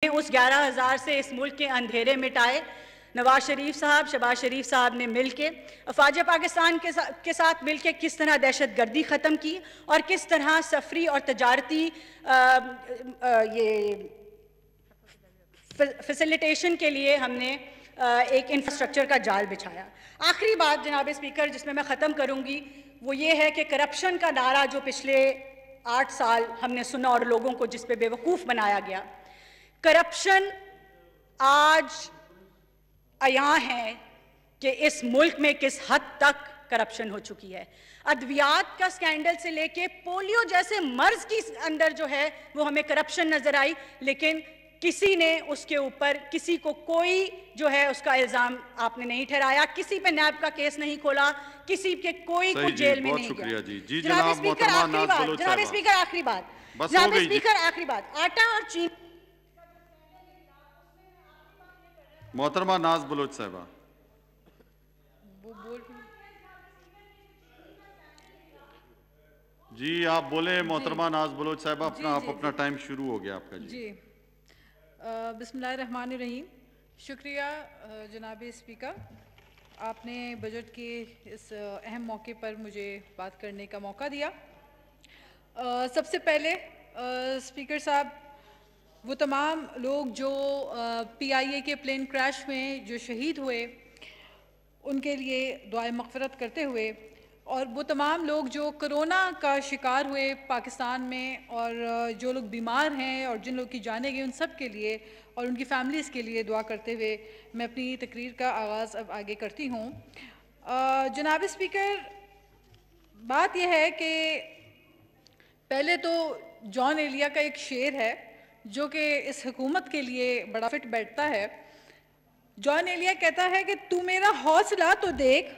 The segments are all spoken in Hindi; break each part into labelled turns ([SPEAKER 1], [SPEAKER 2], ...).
[SPEAKER 1] उस 11,000 से इस मुल्क के अंधेरे मिटाए। नवाज शरीफ साहब, शहबाज शरीफ साहब ने मिलके अफवाज पाकिस्तान के साथ मिलके किस तरह दहशत गर्दी ख़त्म की और किस तरह सफरी और तजारती ये फैसिलिटेशन के लिए हमने एक इंफ्रास्ट्रक्चर का जाल बिछाया। आखिरी बात जनाब स्पीकर जिसमें मैं ख़त्म करूँगी वो ये है कि करप्शन का नारा जो पिछले 8 साल हमने सुना और लोगों को जिस पे बेवकूफ़ बनाया गया, करप्शन आज अयां है कि इस मुल्क में किस हद तक करप्शन हो चुकी है। अद्वियात का स्कैंडल से लेके पोलियो जैसे मर्ज की अंदर जो है वो हमें करप्शन नजर आई, लेकिन किसी ने उसके ऊपर किसी को कोई जो है उसका इल्जाम आपने नहीं ठहराया, किसी पे नैब का केस नहीं खोला, किसी के कोई को जेल में नहीं गया। जनाब स्पीकर आखिरी बात, जनाब स्पीकर आखिरी बात, जनाब स्पीकर आखिरी बात, आटा और चीनी।
[SPEAKER 2] मोहतरमा नाज बलोच साहिबा, जी आप बोले। मोहतरमा नाज बलोच साहिबा, अपना टाइम शुरू हो गया आपका। जी
[SPEAKER 3] बिस्मिल्लाहिर्रहमानिर्रहीम। शुक्रिया जनाब स्पीकर, आपने बजट के इस अहम मौके पर मुझे बात करने का मौका दिया। सबसे पहले स्पीकर साहब, वो तमाम लोग जो PIA के प्लेन क्रैश में जो शहीद हुए उनके लिए दुआए मग़फ़िरत करते हुए, और वो तमाम लोग जो कोरोना का शिकार हुए पाकिस्तान में और जो लोग बीमार हैं और जिन लोग की जानें गई, उन सब के लिए और उनकी फैमिलीज़ के लिए दुआ करते हुए मैं अपनी तकरीर का आगाज़ अब आगे करती हूँ। जनाब स्पीकर, बात यह है कि पहले तो जॉन एलिया का एक शेर है जो कि इस हुकूमत के लिए बड़ा फिट बैठता है। जॉन एलिया कहता है कि तू मेरा हौसला तो देख,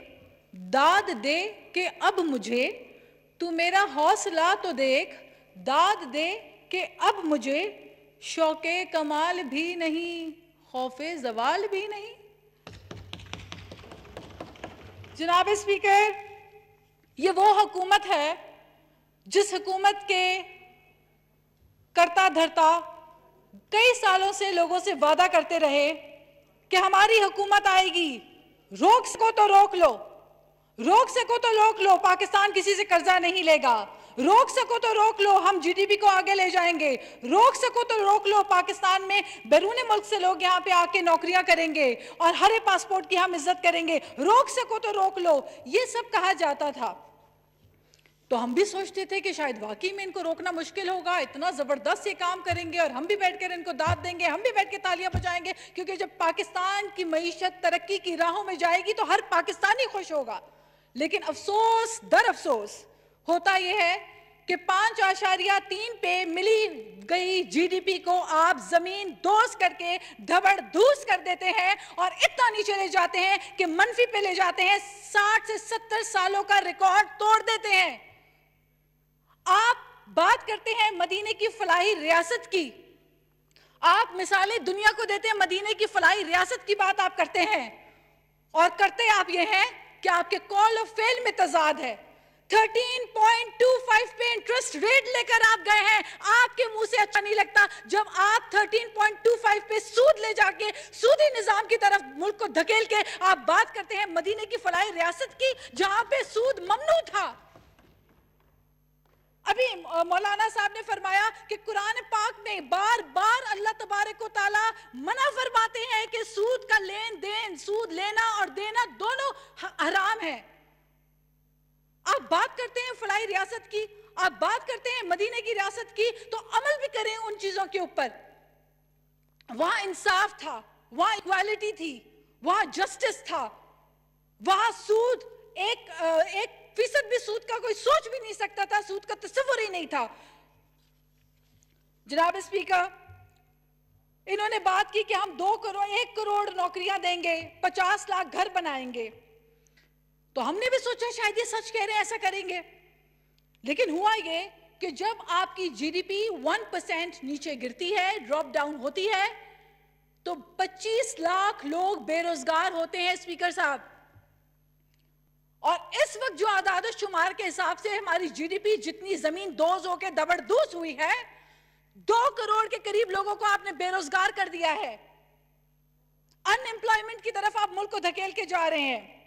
[SPEAKER 3] दाद दे कि अब मुझे, तू मेरा हौसला तो देख, दाद दे कि अब मुझे, शौके कमाल भी नहीं, खौफे जवाल भी नहीं। जनाब स्पीकर, ये वो हुकूमत है जिस हुकूमत के करता धरता कई सालों से लोगों से वादा करते रहे कि हमारी हुकूमत आएगी, रोक सको तो रोक लो, रोक सको तो रोक लो, पाकिस्तान किसी से कर्जा नहीं लेगा, रोक सको तो रोक लो, हम GDP को आगे ले जाएंगे, रोक सको तो रोक लो, पाकिस्तान में बैरून मुल्क से लोग यहाँ पे आके नौकरियां करेंगे और हरे पासपोर्ट की हम इज्जत करेंगे, रोक सको तो रोक लो, ये सब कहा जाता था। तो हम भी सोचते थे कि शायद वाकई में इनको रोकना मुश्किल होगा, इतना ज़बरदस्त ये काम करेंगे और हम भी बैठकर इनको दाद देंगे, हम भी बैठ के तालियां बजाएंगे, क्योंकि जब पाकिस्तान की मईशत तरक्की की राहों में जाएगी तो हर पाकिस्तानी खुश होगा। लेकिन अफसोस दर अफसोस होता यह है कि 5.3 पे मिली गई GDP को आप जमीन दोस्त करके धबड़ धूस कर देते हैं और इतना नीचे ले जाते हैं कि मनफी पे ले जाते हैं, 60 से 70 सालों का रिकॉर्ड तोड़ देते हैं। आप बात करते हैं मदीने की फलाही रियासत की, आप मिसालें दुनिया को देते हैं, मदीने की फलाही रियासत की बात आप करते हैं और करते आप ये हैं कि आपके कॉल ऑफ फेल में तजाद है। 13.25 पे इंटरेस्ट रेट लेकर आप गए हैं, आपके मुंह से अच्छा नहीं लगता जब आप 13.25 पे सूद ले जाके सूदी निजाम की तरफ मुल्क को धकेल के आप बात करते हैं मदीने की फलाही रियासत की जहां पे सूद ममनू था। अभी मौलाना साहब ने फरमाया कि कुरान पाक में बार बार अल्लाह तबारक व तआला मना फरमाते हैं कि सूद का लेन देन, सूद लेना और देना दोनों हराम है। आप बात करते हैं फलाही रियासत की, आप बात करते हैं मदीने की रियासत की, तो अमल भी करें उन चीजों के ऊपर। वहां इंसाफ था, वहां इक्वालिटी थी, वहां जस्टिस था, वहां सूद एक फीसद भी सूद का कोई सोच भी नहीं सकता था, सूद का तस्वुर ही नहीं था। जनाब स्पीकर, इन्होंने बात की कि हम 1 करोड़ नौकरियां देंगे, 50 लाख घर बनाएंगे, तो हमने भी सोचा शायद ये सच कह रहे हैं, ऐसा करेंगे। लेकिन हुआ ये कि जब आपकी GDP 1% नीचे गिरती है, ड्रॉप डाउन होती है, तो 25 लाख लोग बेरोजगार होते हैं स्पीकर साहब। और इस वक्त जो आदाद शुमार के हिसाब से हमारी GDP जितनी जमीन दोज होकर दबड़दूस हुई है, 2 करोड़ के करीब लोगों को आपने बेरोजगार कर दिया है। अनएम्प्लॉयमेंट की तरफ आप मुल्क को धकेल के जा रहे हैं।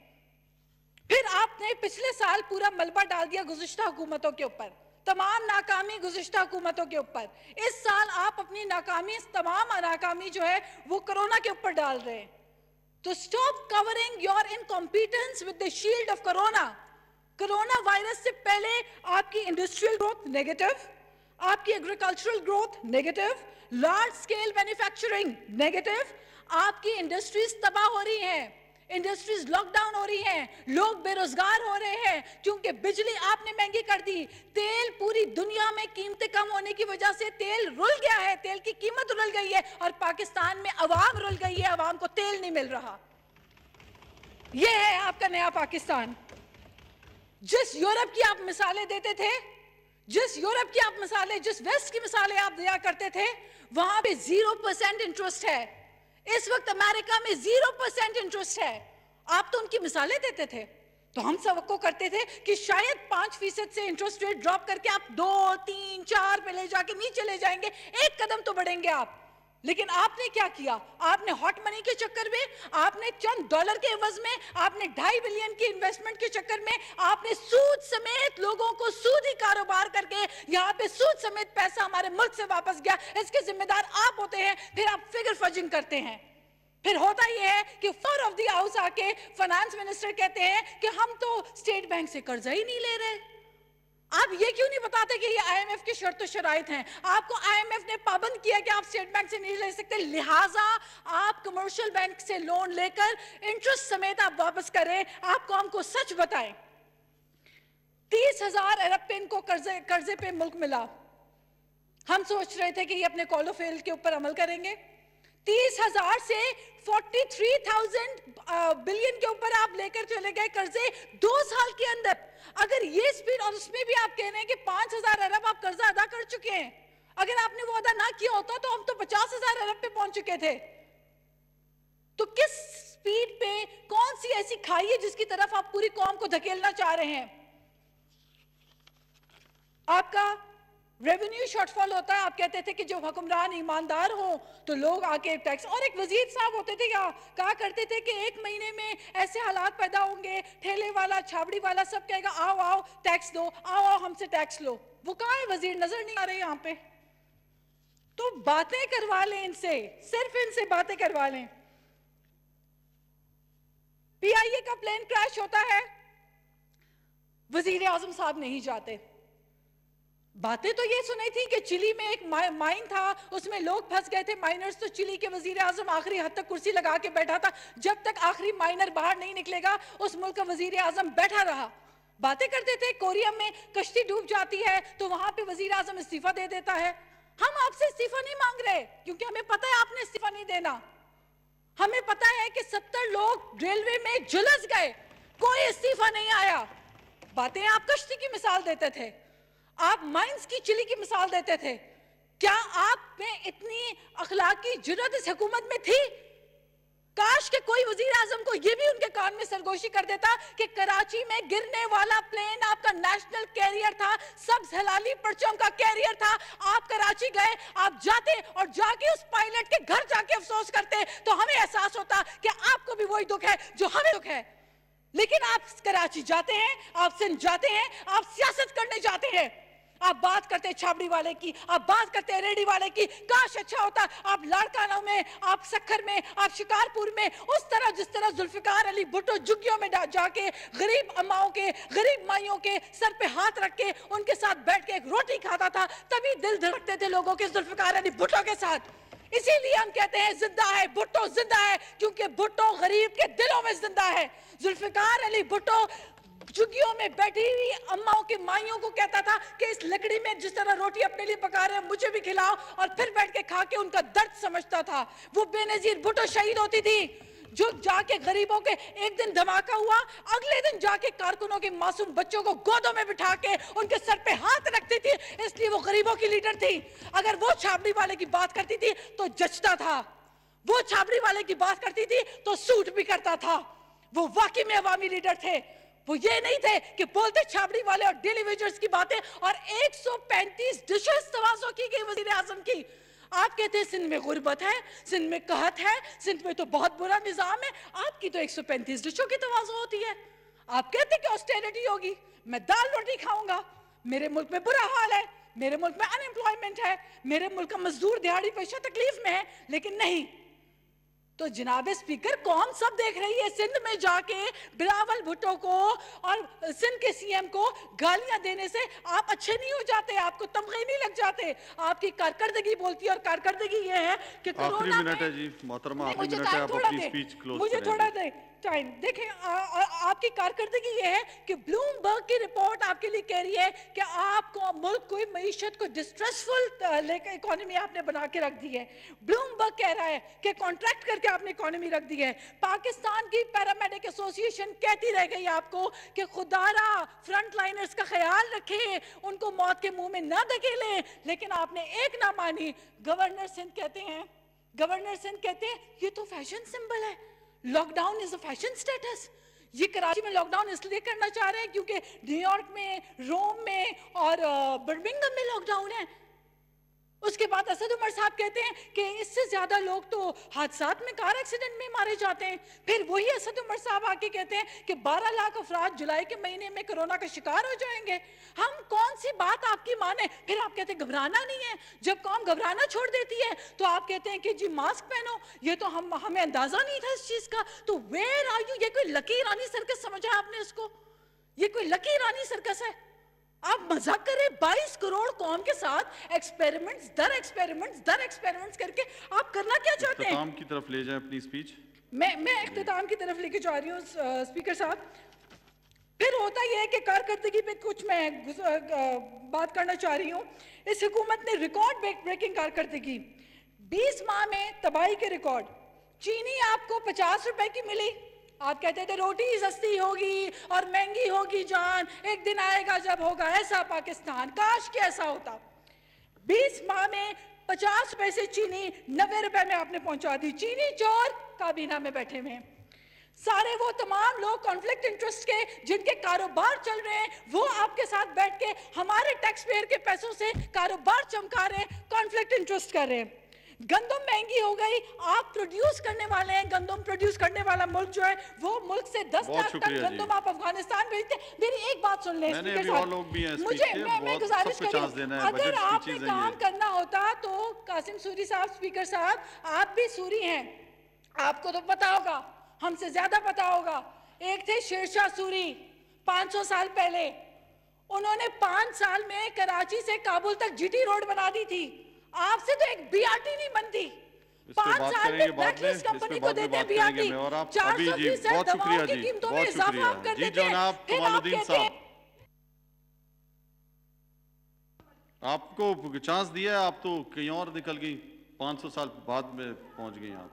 [SPEAKER 3] फिर आपने पिछले साल पूरा मलबा डाल दिया गुज़िश्ता हुकूमतों के ऊपर, तमाम नाकामी गुज़िश्ता हुकूमतों के ऊपर। इस साल आप अपनी नाकामी, तमाम नाकामी जो है वो कोरोना के ऊपर डाल रहे हैं। तो stop covering your incompetence with the shield of corona. Corona virus से पहले आपकी इंडस्ट्रियल ग्रोथ नेगेटिव, आपकी agricultural growth negative, large scale manufacturing negative, आपकी इंडस्ट्रीज तबाह हो रही हैं, इंडस्ट्रीज लॉकडाउन हो रही हैं, लोग बेरोजगार हो रहे हैं क्योंकि बिजली आपने महंगी कर दी, तेल पूरी दुनिया में कीमतें कम होने की वजह से तेल रुल गया है, तेल की कीमत रुल गई है, और पाकिस्तान में अवाम रुल गई है, अवाम को तेल नहीं मिल रहा। यह है आपका नया पाकिस्तान। जिस यूरोप की आप मिसालें देते थे, जिस यूरोप की आप मिसालें, जिस वेस्ट की मिसालें आप दिया करते थे, वहां पे 0% इंटरेस्ट है। इस वक्त अमेरिका में 0% इंटरेस्ट है। आप तो उनकी मिसालें देते थे, तो हम सबको करते थे कि शायद 5% से इंटरेस्ट रेट ड्रॉप करके आप 2, 3, 4 पे ले जाके नीचे ले जाएंगे, एक कदम तो बढ़ेंगे आप। लेकिन आपने क्या किया? आपने हॉट मनी के चक्कर में, आपने चंद डॉलर के एवज में, आपने 2.5 बिलियन की इन्वेस्टमेंट के चक्कर में, आपने सूद समेत लोगों को सूदी कारोबार करके यहाँ पे सूद समेत पैसा हमारे मुल्क से वापस गया। इसके जिम्मेदार आप होते हैं। फिर आप फिगर फजिंग करते हैं। फिर होता यह है कि फ्लोर ऑफ द हाउस आके फाइनेंस मिनिस्टर कहते हैं कि हम तो स्टेट बैंक से कर्जा ही नहीं ले रहे। आप ये क्यों नहीं बताते कि ये आईएमएफ की शर्त और शराइत हैं? आपको आईएमएफ ने पाबंद किया कि आप स्टेट बैंक से नहीं ले सकते, लिहाजा आप कमर्शियल बैंक से लोन लेकर इंटरेस्ट समेत आप वापस करें। आपको हमको सच बताएं, 30,000 अरब पे इनको कर्जे पे मुल्क मिला। हम सोच रहे थे कि ये अपने कॉलोफेल के ऊपर अमल करेंगे। 30,000 से 43,000 बिलियन के ऊपर आप लेकर चले गए कर्जे 2 साल के अंदर। अगर ये स्पीड, और उसमें भी आप कह रहे हैं कि 5,000 अरब आप कर्जा अदा कर चुके हैं। अगर आपने वो अदा ना किया होता तो हम तो 50,000 अरब पे पहुंच चुके थे। तो किस स्पीड पे, कौन सी ऐसी खाई है जिसकी तरफ आप पूरी कौम को धकेलना चाह रहे हैं? आपका रेवेन्यू शॉर्टफॉल होता है। आप कहते थे कि जो हुक्मरान ईमानदार हो तो लोग आके टैक्स, और एक वजीर साहब होते थे कहा करते थे कि 1 महीने में ऐसे हालात पैदा होंगे, ठेले वाला, छाबड़ी वाला सब कहेगा आओ आओ टैक्स दो, आओ आओ हमसे टैक्स लो। वो कहाँ है वजीर? नजर नहीं आ रहे यहाँ पे। तो बातें करवा लें इनसे, सिर्फ इनसे बातें करवा लें। पीआईए का प्लेन क्रैश होता है, वजीर आजम साहब नहीं जाते। बातें तो ये सुनी थी कि चिली में एक माइन था, उसमें लोग फंस गए थे माइनर्स, तो चिली के वजीर आजम आखिरी हद तक कुर्सी लगा के बैठा था। जब तक आखिरी माइनर बाहर नहीं निकलेगा उस मुल्क का वजीर आजम बैठा रहा। बातें करते थे कोरिया में कश्ती डूब जाती है तो वहां पे वजीर आजम इस्तीफा दे देता है। हम आपसे इस्तीफा नहीं मांग रहे क्योंकि हमें पता है आपने इस्तीफा नहीं देना। हमें पता है कि 70 लोग रेलवे में झुलस गए, कोई इस्तीफा नहीं आया। बातें आप कश्ती की मिसाल देते थे, आप माइंस की चिली की मिसाल देते थे। क्या आप में इतनी अखलाकी जुर्रत इस हुकूमत में थी? काश के कोई वजीर आजम को यह भी उनके कान में सरगोशी कर देता कि कराची में गिरने वाला प्लेन आपका नेशनल कैरियर था, सब्ज हलाली परचम का कैरियर था। आप कराची गए, आप जाते और जाके उस पायलट के घर जाके अफसोस करते तो हमें एहसास होता कि आपको भी वही दुख है जो हमें दुख है। लेकिन आप कराची जाते हैं, आप सिंध जाते हैं, आप सियासत करने जाते हैं, आप बात करते हैं छाबड़ी वाले की, आप बात करते हैं रेडी वाले की। काश अच्छा होता आप लाड़काना में, आप सखर में, आप शिकारपुर में, उस तरह जिस तरह जुल्फिकार अली भुट्टो झुग्गियों में जाके गरीब अम्माओं के, गरीब माइयों के सर पे हाथ रख के उनके साथ बैठ के एक रोटी खाता था। तभी दिल धड़कते थे लोगों के जुल्फिकार अली भुट्टो के साथ। इसीलिए हम कहते हैं जिंदा है भुट्टो, जिंदा है, क्योंकि भुट्टो गरीब के दिलों में जिंदा है। जुल्फिकार अली भुट्टो झुग्गियों में बैठी हुई अम्माओं की माइयों को कहता था कि इस लकड़ी में जिस तरह रोटी अपने लिए पका रहे हैं मुझे भी खिलाओ, और फिर बैठ के खा के उनका दर्द समझता था। वो बेनजीर भुट्टो शहीद होती थी जो जाके गरीबों के, एक दिन धमाका हुआ, अगले दिन जाके कारकुनों के मासूम बच्चों को गोदों में बिठा के उनके सर पे हाथ रखती थी, इसलिए वो गरीबों की लीडर थी। अगर वो छाबड़ी वाले की बात करती थी तो जचता था, वो छाबड़ी वाले की बात करती थी तो सूट भी करता था। वो वाकई में अवामी लीडर थे। वो ये नहीं थे कि बोलते छाबड़ी वाले और डेली वेजर्स की बातें और 135 डिशेस तवाज़ो की गई वजीर आजम की। आप कहते हैं सिंध में गुर्बत है, सिंध में कहत है, सिंध में तो बहुत बुरा निजाम है। आपकी तो 135 डिशों की तवाज़ो होती है। आप कहते कि ऑस्टेरिटी होगी, मैं दाल रोटी खाऊंगा। मेरे मुल्क में बुरा हाल है, मेरे मुल्क में अनएम्प्लॉयमेंट है, मेरे मुल्क का मजदूर दिहाड़ी पेशा तकलीफ में है, लेकिन नहीं। तो जनाब स्पीकर, कौन सब देख रही है सिंध में जाके बिलावल भुट्टो को और सिंध के सीएम को गालियां देने से आप अच्छे नहीं हो जाते, आपको तमगे नहीं लग जाते। आपकी कारकर्दगी बोलती है और कारकर्दगी ये है कि
[SPEAKER 2] आखिरी मिनट है जी मोहतरमा, आखिरी मिनट है, आप अपनी स्पीच क्लोज
[SPEAKER 3] मुझे
[SPEAKER 2] करें।
[SPEAKER 3] थोड़ा दे टाइम। देखें, आपकी कारकर्दगी ये है कि ब्लूमबर्ग की रिपोर्ट आपके लिए कह रही है कि आपको मुल्क को मईशत को डिस्ट्रेसफुल इकोनॉमी आपने बना के रख दी है। ब्लूमबर्ग कह रहा है कि कॉन्ट्रैक्ट करके आपने इकोनॉमी रख दी है। पाकिस्तान की पैरामेडिक एसोसिएशन कहती रह गई आपको कि खुदारा फ्रंट लाइनर्स का ख्याल रखें, उनको मौत के मुंह में ना धकेलें, लेकिन आपने एक ना मानी। गवर्नर सिंध कहते हैं ये तो फैशन सिंबल है, lockdown is a fashion status. ये कराची में लॉकडाउन इसलिए करना चाह रहे हैं क्योंकि न्यूयॉर्क में, रोम में और बर्मिंघम में लॉकडाउन है। उसके बाद असद उमर साहब कहते हैं कि इससे ज्यादा लोग तो हादसात में, कार एक्सीडेंट में मारे जाते हैं। फिर वही असद उमर साहब आके कहते हैं कि 12 लाख अफराद जुलाई के महीने में कोरोना का शिकार हो जाएंगे। हम कौन सी बात आपकी माने? फिर आप कहते हैं घबराना नहीं है। जब कौम घबराना छोड़ देती है तो आप कहते हैं कि जी मास्क पहनो। ये तो हमें अंदाजा नहीं था इस चीज का। तो वेयर आर यू? ये कोई लकी रानी सर्कस समझा आपने इसको? ये कोई लकी रानी सर्कस है? आप मजाक करें? 22 करोड़ कौम के साथ एक्सपेरिमेंट्स दर एक्सपेरिमेंट्स करके आप करना क्या चाहते हैं?
[SPEAKER 2] इख्तिताम की तरफ ले जाएं अपनी स्पीच।
[SPEAKER 3] मैं इख्तिताम की तरफ लेके जा रही हूँ स्पीकर साहब। फिर होता यह है कि कारकर्दगी पे कुछ मैं बात करना चाह रही हूँ। इस हुकूमत ने रिकॉर्ड ब्रेकिंग कारकर्दगी, 20 माह में तबाही के रिकॉर्ड। चीनी आपको 50 रुपए की मिली। आप कहते थे रोटी सस्ती होगी और महंगी होगी जान, एक दिन आएगा जब होगा ऐसा पाकिस्तान। काश कि ऐसा होता। 20 माह में 50 रुपए से चीनी 90 रुपए में आपने पहुंचा दी। चीनी चोर काबीना में बैठे हुए हैं। सारे वो तमाम लोग कॉन्फ्लिक्ट इंटरेस्ट के जिनके कारोबार चल रहे हैं, वो आपके साथ बैठ के हमारे टैक्स पेयर के पैसों से कारोबार चमका रहे हैं, कॉन्फ्लिक्ट इंटरेस्ट कर रहे हैं। गंदम महंगी हो गई, आप प्रोड्यूस करने वाले हैं। गंदम प्रोड्यूस करने वाला मुल्क जो है वो मुल्क से 10 लाख टन गंदम आप अफगानिस्तान भेजते हैं। मेरी एक बात सुन लें स्पीकर साहब, मुझे मैं गुजारिश करूं, अगर आपने काम करना होता तो कासिम सूरी साहब, स्पीकर साहब, आप भी सूरी हैं, आपको तो पता होगा, हमसे ज्यादा पता होगा। एक थे शेरशाह सूरी 500 साल पहले, उन्होंने 5 साल में कराची से काबुल तक जीटी रोड बना दी थी। आपसे तो एक बीआरटी नहीं बनती। 5 साल में ब्लैकलिस्ट कंपनी को देते हैं बीआरटी। 400% दवाओं की कीमतों में इजाफा आप कर देते हैं। फिर आप कहते हैं
[SPEAKER 2] आपको चांस दिया, आप तो कहीं और निकल गई, 500 साल बाद में पहुंच गई आप।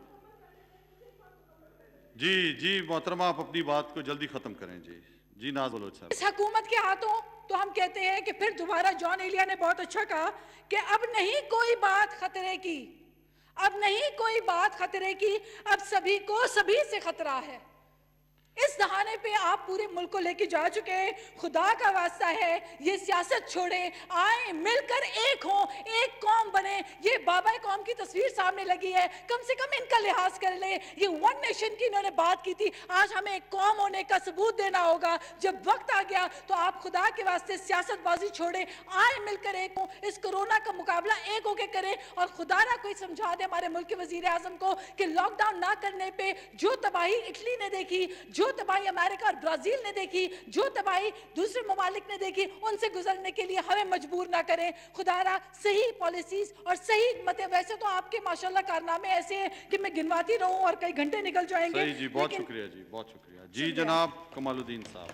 [SPEAKER 2] जी मोहतरमा, आप अपनी बात को जल्दी खत्म करें। जी नाज बलोच साहब।
[SPEAKER 3] इस हुकूमत के हाथों तो हम कहते हैं कि फिर दोबारा जॉन एलिया ने बहुत अच्छा कहा कि अब नहीं कोई बात खतरे की, अब नहीं कोई बात खतरे की, अब सभी को सभी से खतरा है। इस दहाने पे आप पूरे मुल्क को लेके जा चुके हैं। खुदा का वास्ता है, ये सियासत छोड़ें, आए मिलकर एक हों, एक कौम बने। ये बाबा कौम की तस्वीर सामने लगी है, कम से कम इनका लिहाज कर ले। ये वन नेशन की इन्होंने बात की थी, आज हमें एक कौम होने का सबूत देना होगा। जब वक्त आ गया तो आप खुदा के वास्ते सियासतबाजी छोड़ें, आए मिलकर एक हों, इस कोरोना का मुकाबला एक होके करें। और खुदा ना कोई समझा दे हमारे मुल्क के वजीर आजम को कि लॉकडाउन ना करने पे जो तबाही इटली ने देखी, जो तबाही अमेरिका और ब्राजील ने देखी, जो तबाही दूसरे ममालिक ने देखी, उनसे गुजरने के लिए हमें मजबूर ना करें। खुदारा सही पॉलिसीज और सही मते। वैसे तो आपके माशाल्लाह कारनामे ऐसे हैं कि मैं गिनवाती रहूं और कई घंटे निकल जाएंगे।
[SPEAKER 2] सही जी, बहुत शुक्रिया जी, बहुत शुक्रिया जी। जनाब कमालुद्दीन साहब।